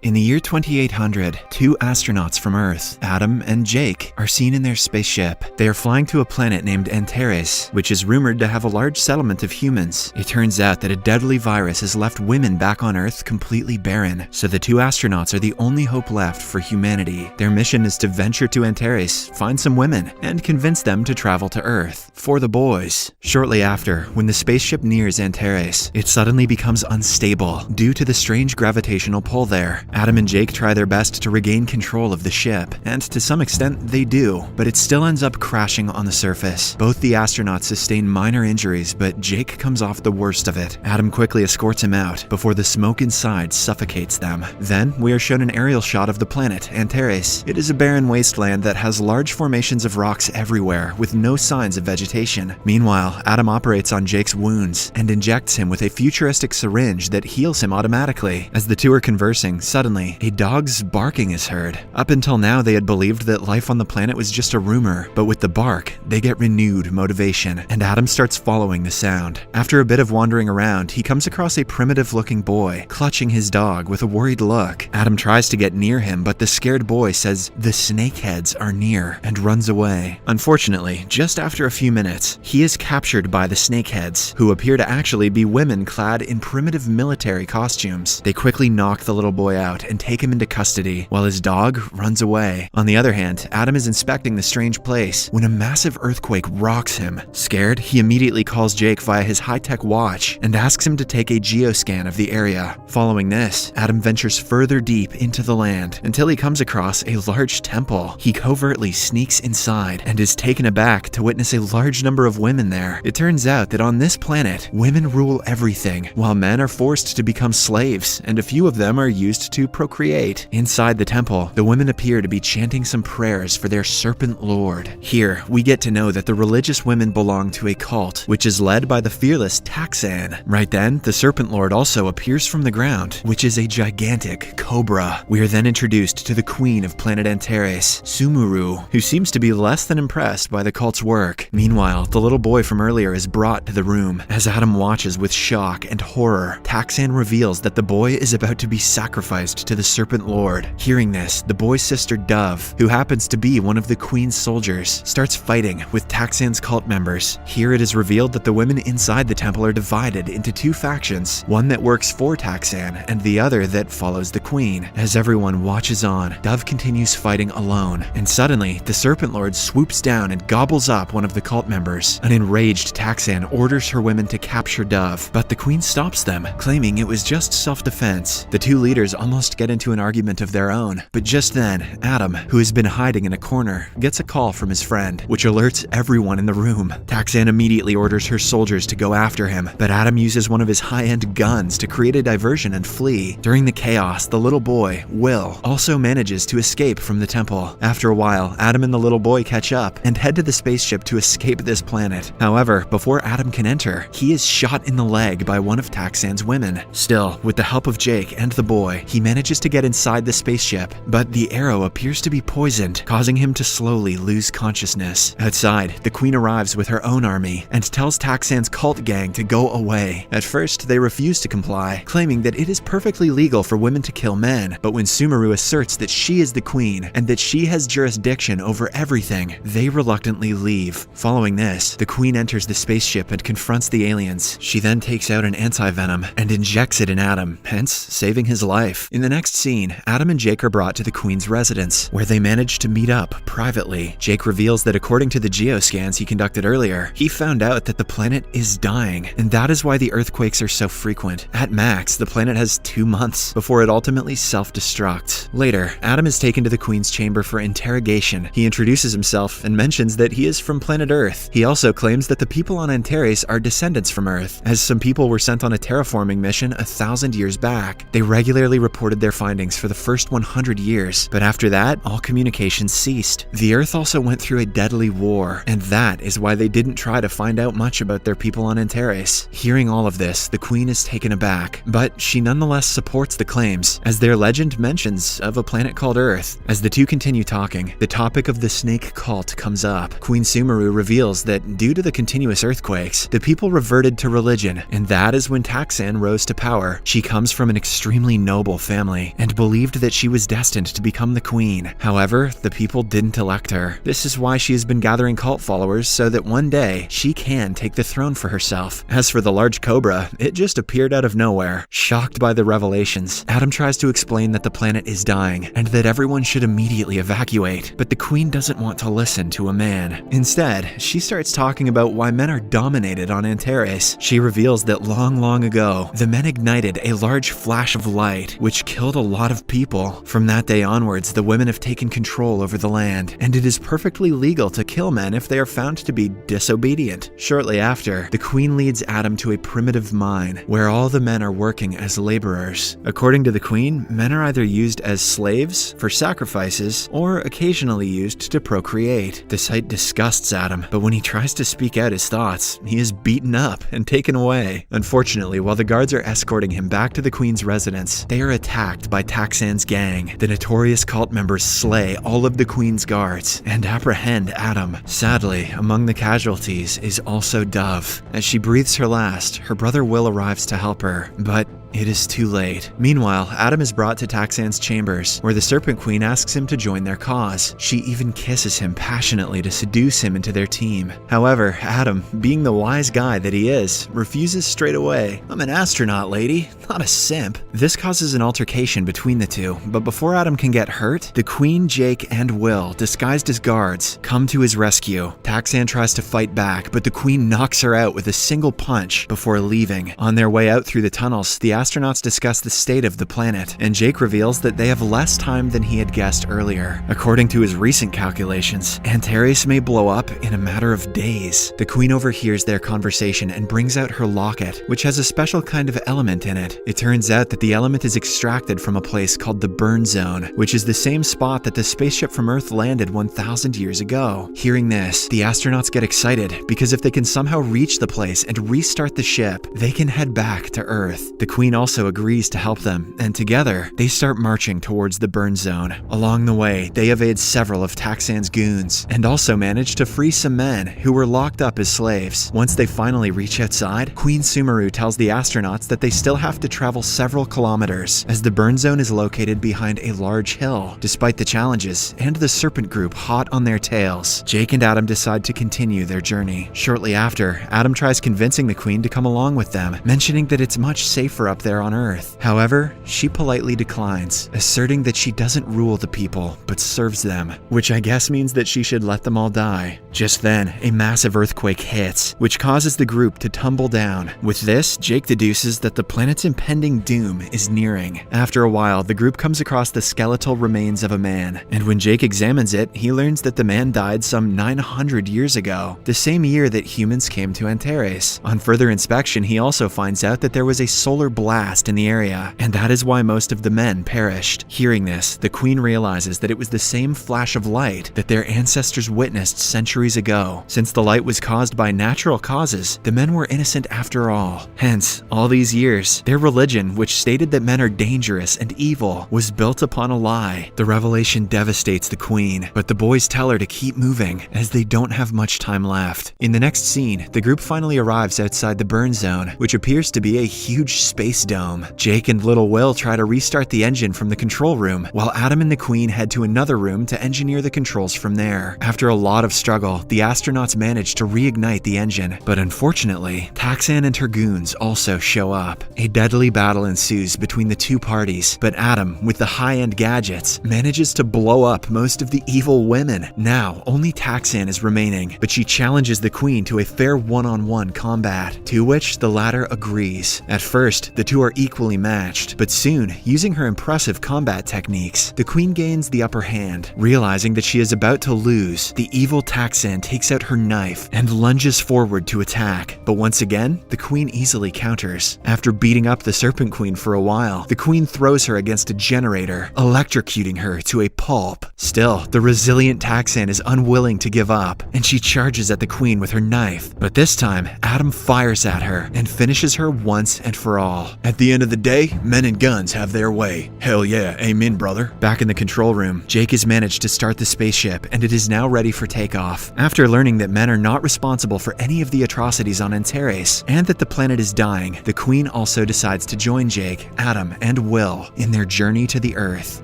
In the year 2800, two astronauts from Earth, Adam and Jake, are seen in their spaceship. They are flying to a planet named Antares, which is rumored to have a large settlement of humans. It turns out that a deadly virus has left women back on Earth completely barren, so the two astronauts are the only hope left for humanity. Their mission is to venture to Antares, find some women, and convince them to travel to Earth for the boys. Shortly after, when the spaceship nears Antares, it suddenly becomes unstable due to the strange gravitational pull there. Adam and Jake try their best to regain control of the ship, and to some extent they do, but it still ends up crashing on the surface. Both the astronauts sustain minor injuries, but Jake comes off the worst of it. Adam quickly escorts him out before the smoke inside suffocates them. Then we are shown an aerial shot of the planet, Antares. It is a barren wasteland that has large formations of rocks everywhere with no signs of vegetation. Meanwhile, Adam operates on Jake's wounds and injects him with a futuristic syringe that heals him automatically. As the two are conversing, suddenly, a dog's barking is heard. Up until now, they had believed that life on the planet was just a rumor, but with the bark, they get renewed motivation, and Adam starts following the sound. After a bit of wandering around, he comes across a primitive-looking boy, clutching his dog with a worried look. Adam tries to get near him, but the scared boy says the snakeheads are near, and runs away. Unfortunately, just after a few minutes, he is captured by the snakeheads, who appear to actually be women clad in primitive military costumes. They quickly knock the little boy out and take him into custody, while his dog runs away. On the other hand, Adam is inspecting the strange place when a massive earthquake rocks him. Scared, he immediately calls Jake via his high-tech watch and asks him to take a geoscan of the area. Following this, Adam ventures further deep into the land until he comes across a large temple. He covertly sneaks inside and is taken aback to witness a large number of women there. It turns out that on this planet, women rule everything, while men are forced to become slaves, and a few of them are used to procreate. Inside the temple, the women appear to be chanting some prayers for their serpent lord. Here, we get to know that the religious women belong to a cult, which is led by the fearless Taxan. Right then, the serpent lord also appears from the ground, which is a gigantic cobra. We are then introduced to the queen of planet Antares, Sumuru, who seems to be less than impressed by the cult's work. Meanwhile, the little boy from earlier is brought to the room. As Adam watches with shock and horror, Taxan reveals that the boy is about to be sacrificed to the serpent lord. Hearing this, the boy's sister Dove, who happens to be one of the queen's soldiers, starts fighting with Taxan's cult members. Here it is revealed that the women inside the temple are divided into two factions, one that works for Taxan and the other that follows the queen. As everyone watches on, Dove continues fighting alone, and suddenly the serpent lord swoops down and gobbles up one of the cult members. An enraged Taxan orders her women to capture Dove, but the queen stops them, claiming it was just self-defense. The two leaders almost get into an argument of their own, but just then, Adam, who has been hiding in a corner, gets a call from his friend, which alerts everyone in the room. Taxan immediately orders her soldiers to go after him, but Adam uses one of his high-end guns to create a diversion and flee. During the chaos, the little boy, Will, also manages to escape from the temple. After a while, Adam and the little boy catch up and head to the spaceship to escape this planet. However, before Adam can enter, he is shot in the leg by one of Taxan's women. Still, with the help of Jake and the boy, he manages to get inside the spaceship, but the arrow appears to be poisoned, causing him to slowly lose consciousness. Outside, the queen arrives with her own army and tells Taxan's cult gang to go away. At first, they refuse to comply, claiming that it is perfectly legal for women to kill men, but when Sumuru asserts that she is the queen and that she has jurisdiction over everything, they reluctantly leave. Following this, the queen enters the spaceship and confronts the aliens. She then takes out an anti-venom and injects it in Adam, hence saving his life. In the next scene, Adam and Jake are brought to the queen's residence, where they manage to meet up privately. Jake reveals that according to the geoscans he conducted earlier, he found out that the planet is dying, and that is why the earthquakes are so frequent. At max, the planet has 2 months before it ultimately self-destructs. Later, Adam is taken to the queen's chamber for interrogation. He introduces himself and mentions that he is from planet Earth. He also claims that the people on Antares are descendants from Earth, as some people were sent on a terraforming mission 1,000 years back. They regularly reported their findings for the first 100 years, but after that, all communication ceased. The Earth also went through a deadly war, and that is why they didn't try to find out much about their people on Antares. Hearing all of this, the queen is taken aback, but she nonetheless supports the claims, as their legend mentions of a planet called Earth. As the two continue talking, the topic of the snake cult comes up. Queen Sumuru reveals that due to the continuous earthquakes, the people reverted to religion, and that is when Taxan rose to power. She comes from an extremely noble family, family and believed that she was destined to become the queen. However, the people didn't elect her. This is why she has been gathering cult followers so that one day she can take the throne for herself. As for the large cobra, it just appeared out of nowhere. Shocked by the revelations, Adam tries to explain that the planet is dying and that everyone should immediately evacuate, but the queen doesn't want to listen to a man. Instead, she starts talking about why men are dominated on Antares. She reveals that long ago, the men ignited a large flash of light, which killed a lot of people. From that day onwards, the women have taken control over the land, and it is perfectly legal to kill men if they are found to be disobedient. Shortly after, the queen leads Adam to a primitive mine, where all the men are working as laborers. According to the queen, men are either used as slaves, for sacrifices, or occasionally used to procreate. The sight disgusts Adam, but when he tries to speak out his thoughts, he is beaten up and taken away. Unfortunately, while the guards are escorting him back to the queen's residence, they are attacked by Taxan's gang. The notorious cult members slay all of the queen's guards and apprehend Adam. Sadly, among the casualties is also Dove. As she breathes her last, her brother Will arrives to help her, but it is too late. Meanwhile, Adam is brought to Taxan's chambers, where the Serpent Queen asks him to join their cause. She even kisses him passionately to seduce him into their team. However, Adam, being the wise guy that he is, refuses straight away. "I'm an astronaut, lady, not a simp." This causes an altercation between the two, but before Adam can get hurt, the Queen, Jake, and Will, disguised as guards, come to his rescue. Taxan tries to fight back, but the Queen knocks her out with a single punch before leaving. On their way out through the tunnels, the astronauts discuss the state of the planet, and Jake reveals that they have less time than he had guessed earlier. According to his recent calculations, Antares may blow up in a matter of days. The Queen overhears their conversation and brings out her locket, which has a special kind of element in it. It turns out that the element is extracted from a place called the Burn Zone, which is the same spot that the spaceship from Earth landed 1,000 years ago. Hearing this, the astronauts get excited because if they can somehow reach the place and restart the ship, they can head back to Earth. The Queen also agrees to help them, and together, they start marching towards the Burn Zone. Along the way, they evade several of Taxan's goons, and also manage to free some men who were locked up as slaves. Once they finally reach outside, Queen Sumeru tells the astronauts that they still have to travel several kilometers, as the Burn Zone is located behind a large hill. Despite the challenges, and the Serpent Group hot on their tails, Jake and Adam decide to continue their journey. Shortly after, Adam tries convincing the Queen to come along with them, mentioning that it's much safer up there on Earth. However, she politely declines, asserting that she doesn't rule the people, but serves them, which I guess means that she should let them all die. Just then, a massive earthquake hits, which causes the group to tumble down. With this, Jake deduces that the planet's impending doom is nearing. After a while, the group comes across the skeletal remains of a man, and when Jake examines it, he learns that the man died some 900 years ago, the same year that humans came to Antares. On further inspection, he also finds out that there was a solar blast in the area, and that is why most of the men perished. Hearing this, the Queen realizes that it was the same flash of light that their ancestors witnessed centuries ago. Since the light was caused by natural causes, the men were innocent after all. Hence, all these years, their religion, which stated that men are dangerous and evil, was built upon a lie. The revelation devastates the Queen, but the boys tell her to keep moving, as they don't have much time left. In the next scene, the group finally arrives outside the Burn Zone, which appears to be a huge space dome. Jake and little Will try to restart the engine from the control room, while Adam and the Queen head to another room to engineer the controls from there. After a lot of struggle, the astronauts manage to reignite the engine, but unfortunately, Taxan and her goons also show up. A deadly battle ensues between the two parties, but Adam, with the high-end gadgets, manages to blow up most of the evil women. Now, only Taxan is remaining, but she challenges the Queen to a fair one-on-one combat, to which the latter agrees. At first, the two are equally matched, but soon, using her impressive combat techniques, the Queen gains the upper hand. Realizing that she is about to lose, the evil Taxan takes out her knife and lunges forward to attack, but once again, the Queen easily counters. After beating up the Serpent Queen for a while, the Queen throws her against a generator, electrocuting her to a pulp. Still, the resilient Taxan is unwilling to give up, and she charges at the Queen with her knife, but this time, Adam fires at her and finishes her once and for all. At the end of the day, men and guns have their way. Hell yeah, amen, brother. Back in the control room, Jake has managed to start the spaceship, and it is now ready for takeoff. After learning that men are not responsible for any of the atrocities on Antares, and that the planet is dying, the Queen also decides to join Jake, Adam, and Will in their journey to the Earth.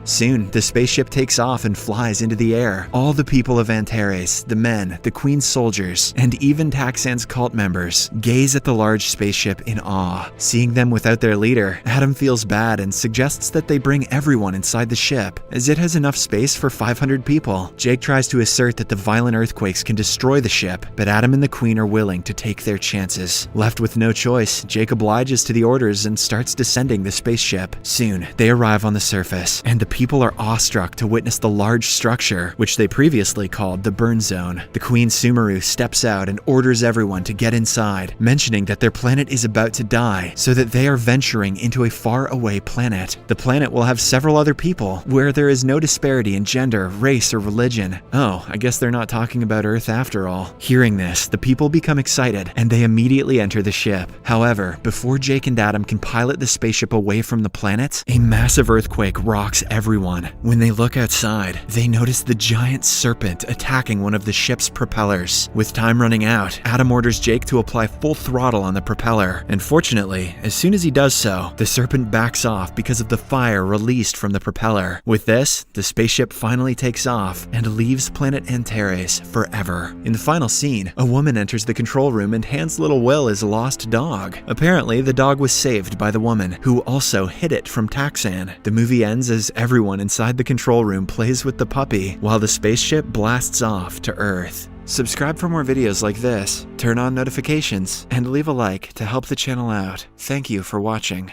Soon, the spaceship takes off and flies into the air. All the people of Antares, the men, the Queen's soldiers, and even Taxan's cult members gaze at the large spaceship in awe. Seeing them without their leader, Adam feels bad and suggests that they bring everyone inside the ship, as it has enough space for 500 people. Jake tries to assert that the violent earthquakes can destroy the ship, but Adam and the Queen are willing to take their chances. Left with no choice, Jake obliges to the orders and starts descending the spaceship. Soon, they arrive on the surface, and the people are awestruck to witness the large structure, which they previously called the burn zone. The Queen Sumeru steps out and orders everyone to get inside, mentioning that their planet is about to die, so that they are venturing into a far-away planet. The planet will have several other people, where there is no disparity in gender, race, or religion. Oh, I guess they're not talking about Earth after all. Hearing this, the people become excited, and they immediately enter the ship. However, before Jake and Adam can pilot the spaceship away from the planet, a massive earthquake rocks everyone. When they look outside, they notice the giant serpent attacking one of the ship's propellers. With time running out, Adam orders Jake to apply full throttle on the propeller, and fortunately, as soon as he does so, the serpent backs off because of the fire released from the propeller. With this, the spaceship finally takes off and leaves planet Antares forever. In the final scene, a woman enters the control room and hands little Will his lost dog. Apparently, the dog was saved by the woman, who also hid it from Taxan. The movie ends as everyone inside the control room plays with the puppy, while the spaceship blasts off to Earth. Subscribe for more videos like this, turn on notifications, and leave a like to help the channel out. Thank you for watching.